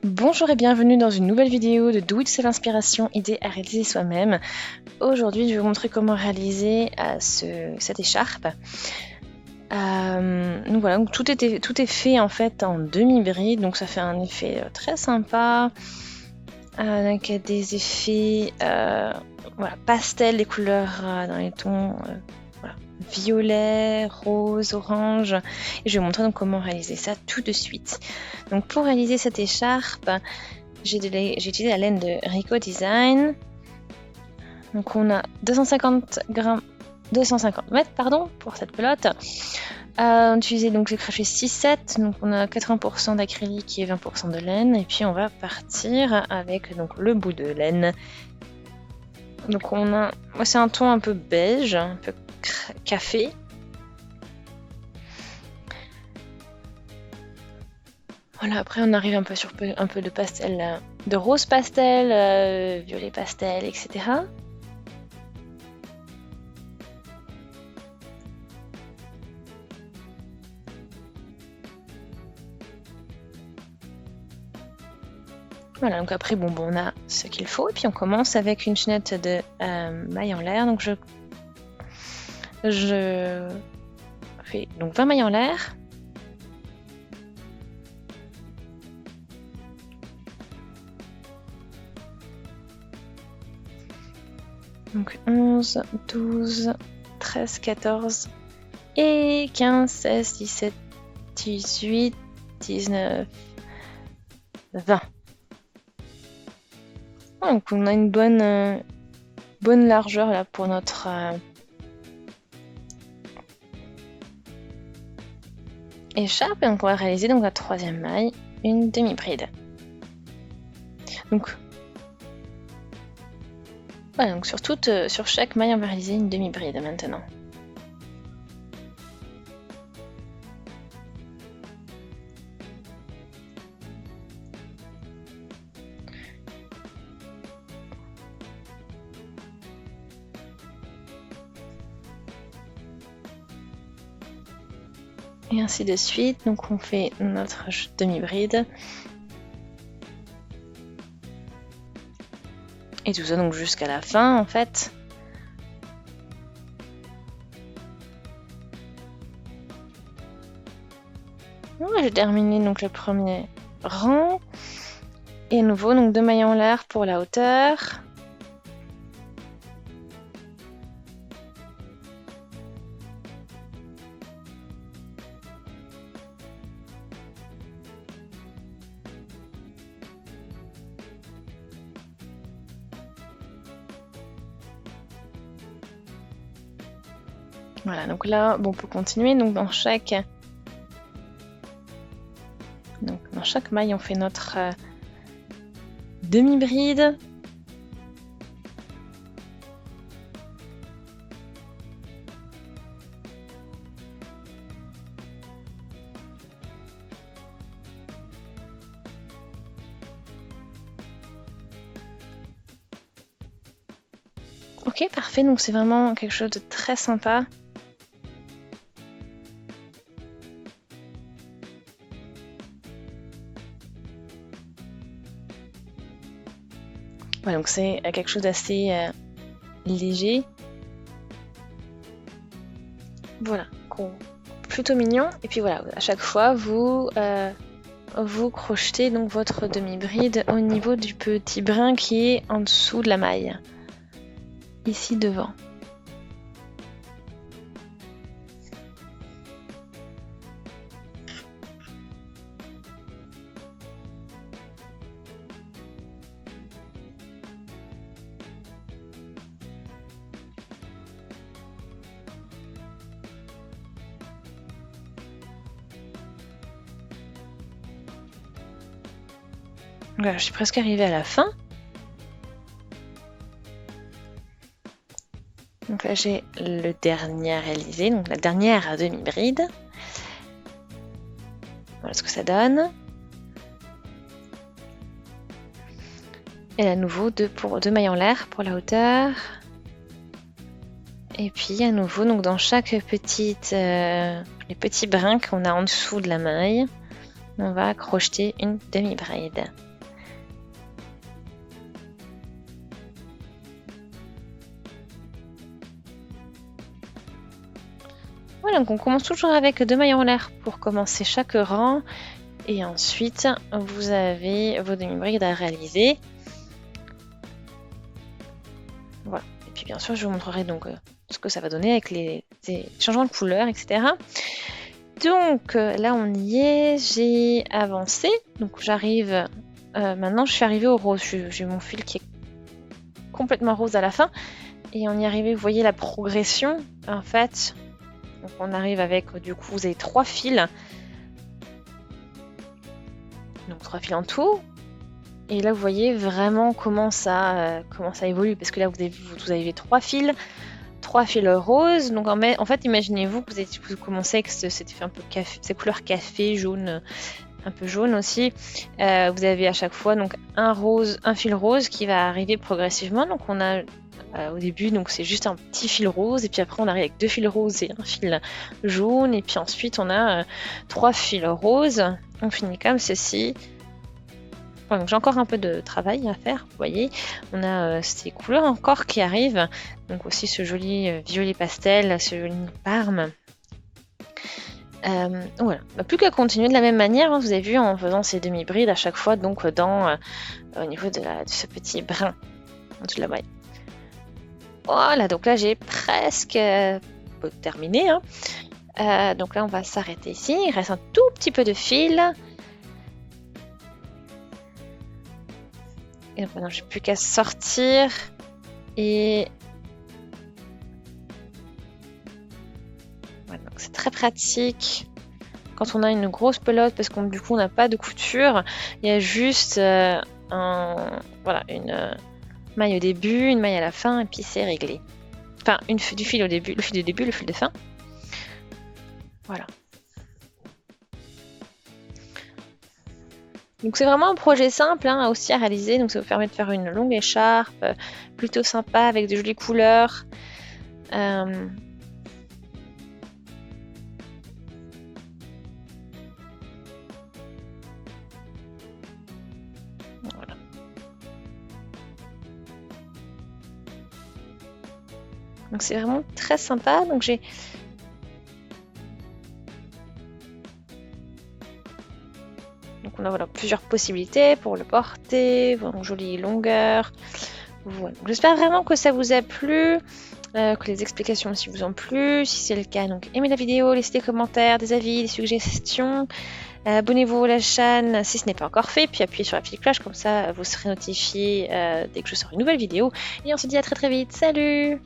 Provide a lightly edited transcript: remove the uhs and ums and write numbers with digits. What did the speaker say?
Bonjour et bienvenue dans une nouvelle vidéo de Do It Self Inspiration, idée à réaliser soi-même. Aujourd'hui, je vais vous montrer comment réaliser cette écharpe. Donc voilà, donc tout est fait en fait en demi-bride, donc ça fait un effet très sympa. Donc il y a des effets voilà, pastel, les couleurs dans les tons voilà, violet, rose, orange. Et je vais vous montrer donc comment réaliser ça tout de suite. Donc pour réaliser cette écharpe, j'ai utilisé la laine de Rico Design. Donc on a 250 mètres pour cette pelote. On a utilisé donc le crochet 6-7, donc on a 80% d'acrylique et 20% de laine, et puis on va partir avec donc le bout de laine. Donc moi c'est un ton un peu beige, un peu café. Voilà, après on arrive un peu sur un peu de pastel, de rose pastel, violet pastel, etc. Voilà, donc après bon, on a ce qu'il faut, et puis on commence avec une chaînette de mailles en l'air. Donc je fais donc 20 mailles en l'air. Donc 11, 12, 13, 14 et 15, 16, 17, 18, 19, 20. Donc on a une bonne largeur là pour notre écharpe, et donc on va réaliser donc la troisième maille, une demi-bride. Donc voilà, donc sur chaque maille on va réaliser une demi-bride maintenant. Et ainsi de suite, donc on fait notre demi-bride. Et tout ça donc jusqu'à la fin en fait. Voilà, j'ai terminé donc le premier rang. Et à nouveau donc 2 mailles en l'air pour la hauteur. Voilà, donc là, on peut continuer. Donc dans chaque maille, on fait notre demi-bride. Ok, parfait. Donc c'est vraiment quelque chose de très sympa. Voilà, donc c'est quelque chose d'assez léger. Voilà, plutôt mignon. Et puis voilà, à chaque fois vous crochetez donc votre demi-bride au niveau du petit brin qui est en dessous de la maille, ici devant. Voilà, je suis presque arrivée à la fin. Donc là j'ai le dernier à réaliser, donc la dernière demi-bride. Voilà ce que ça donne. Et à nouveau 2 mailles en l'air pour la hauteur. Et puis à nouveau, donc dans chaque les petits brins qu'on a en dessous de la maille, on va crocheter une demi-bride. Voilà, donc on commence toujours avec 2 mailles en l'air pour commencer chaque rang. Et ensuite, vous avez vos demi-brides à réaliser. Voilà. Et puis bien sûr, je vous montrerai donc ce que ça va donner avec les changements de couleur, etc. Donc là, on y est. J'ai avancé. Donc j'arrive... maintenant, je suis arrivée au rose. J'ai mon fil qui est complètement rose à la fin. Et on y est arrivé, vous voyez la progression, en fait. Donc on arrive avec, du coup, vous avez 3 fils. Donc 3 fils en tout. Et là, vous voyez vraiment comment ça évolue. Parce que là, vous avez 3 fils roses. Donc en fait, imaginez-vous que vous commencez avec cet effet un peu café, ces couleurs café, jaune, un peu jaune aussi. Vous avez à chaque fois donc un fil rose qui va arriver progressivement. Donc on a au début, donc c'est juste un petit fil rose, et puis après on arrive avec 2 fils roses et un fil jaune, et puis ensuite on a 3 fils roses. On finit comme ceci. Voilà, donc j'ai encore un peu de travail à faire, vous voyez. On a ces couleurs encore qui arrivent, donc aussi ce joli violet pastel, ce joli parme. Voilà, plus qu'à continuer de la même manière, hein, vous avez vu en faisant ces demi-brides à chaque fois, donc au niveau de ce petit brin en dessous de la maille. Voilà, donc là j'ai presque terminé. Hein. Donc là on va s'arrêter ici, il reste un tout petit peu de fil. Et donc maintenant j'ai plus qu'à sortir et voilà, donc c'est très pratique quand on a une grosse pelote parce qu'on du coup on n'a pas de couture, il y a juste voilà, une maille au début, une maille à la fin et puis c'est réglé. Enfin, du fil au début, le fil du début, le fil de fin. Voilà. Donc c'est vraiment un projet simple hein, aussi à réaliser, donc ça vous permet de faire une longue écharpe, plutôt sympa avec de jolies couleurs. Voilà. Donc c'est vraiment très sympa. Donc j'ai on a voilà, plusieurs possibilités pour le porter, une jolie longueur. Voilà. J'espère vraiment que ça vous a plu, que les explications aussi vous ont plu. Si c'est le cas, donc aimez la vidéo, laissez des commentaires, des avis, des suggestions. Abonnez-vous à la chaîne si ce n'est pas encore fait, puis appuyez sur la petite cloche, comme ça vous serez notifié dès que je sors une nouvelle vidéo. Et on se dit à très très vite. Salut!